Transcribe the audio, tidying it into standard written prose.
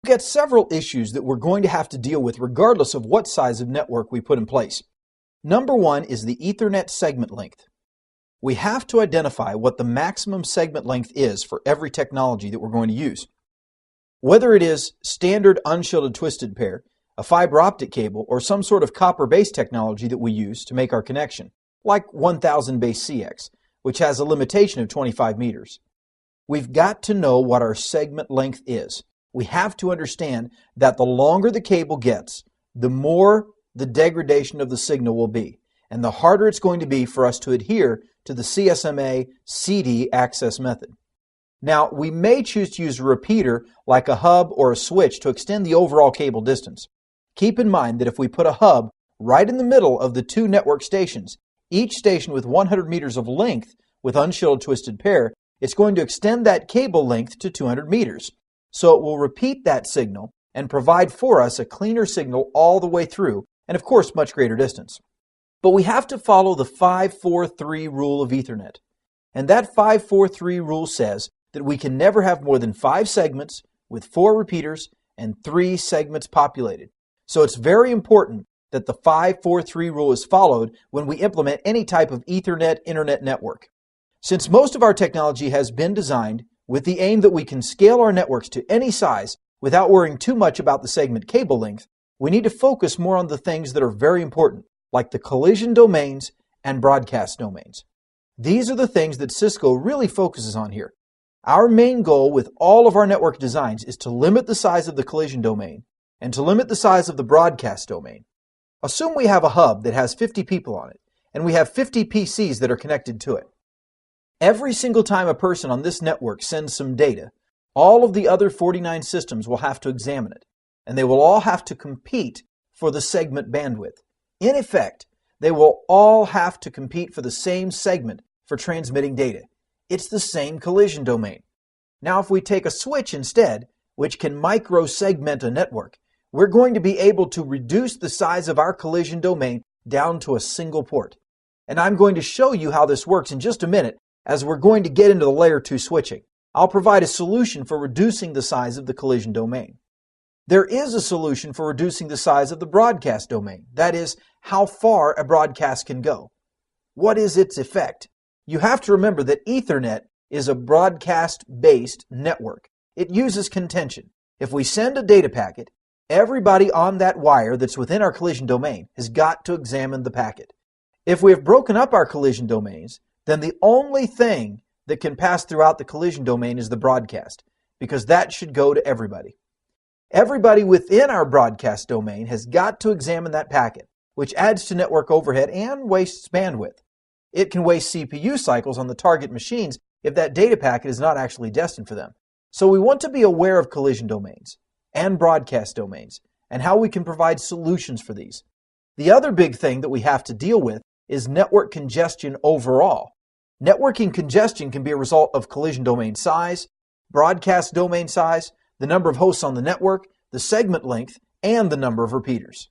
We've got several issues that we're going to have to deal with regardless of what size of network we put in place. Number one is the Ethernet segment length. We have to identify what the maximum segment length is for every technology that we're going to use. Whether it is standard unshielded twisted pair, a fiber optic cable, or some sort of copper-based technology that we use to make our connection, like 1000 base CX, which has a limitation of 25 meters. We've got to know what our segment length is. We have to understand that the longer the cable gets, the more the degradation of the signal will be, and the harder it's going to be for us to adhere to the CSMA CD access method. Now, we may choose to use a repeater like a hub or a switch to extend the overall cable distance. Keep in mind that if we put a hub right in the middle of the two network stations, each station with 100 meters of length with unshielded twisted pair, it's going to extend that cable length to 200 meters. So it will repeat that signal and provide for us a cleaner signal all the way through, and of course much greater distance. But we have to follow the 5-4-3 rule of Ethernet. And that 5-4-3 rule says that we can never have more than 5 segments with 4 repeaters and 3 segments populated. So it's very important that the 5-4-3 rule is followed when we implement any type of Ethernet internet network. Since most of our technology has been designed with the aim that we can scale our networks to any size without worrying too much about the segment cable length, we need to focus more on the things that are very important, like the collision domains and broadcast domains. These are the things that Cisco really focuses on here. Our main goal with all of our network designs is to limit the size of the collision domain and to limit the size of the broadcast domain. Assume we have a hub that has 50 people on it, and we have 50 PCs that are connected to it. Every single time a person on this network sends some data, all of the other 49 systems will have to examine it, and they will all have to compete for the segment bandwidth. In effect, they will all have to compete for the same segment for transmitting data. It's the same collision domain. Now, if we take a switch instead, which can micro-segment a network, we're going to be able to reduce the size of our collision domain down to a single port. And I'm going to show you how this works in just a minute as we're going to get into the layer 2 switching. I'll provide a solution for reducing the size of the collision domain. There is a solution for reducing the size of the broadcast domain. That is, how far a broadcast can go. What is its effect? You have to remember that Ethernet is a broadcast-based network. It uses contention. If we send a data packet, everybody on that wire that's within our collision domain has got to examine the packet. If we have broken up our collision domains, then the only thing that can pass throughout the collision domain is the broadcast, because that should go to everybody. Everybody within our broadcast domain has got to examine that packet, which adds to network overhead and wastes bandwidth. It can waste CPU cycles on the target machines if that data packet is not actually destined for them. So we want to be aware of collision domains and broadcast domains and how we can provide solutions for these. The other big thing that we have to deal with is network congestion overall. Networking congestion can be a result of collision domain size, broadcast domain size, the number of hosts on the network, the segment length, and the number of repeaters.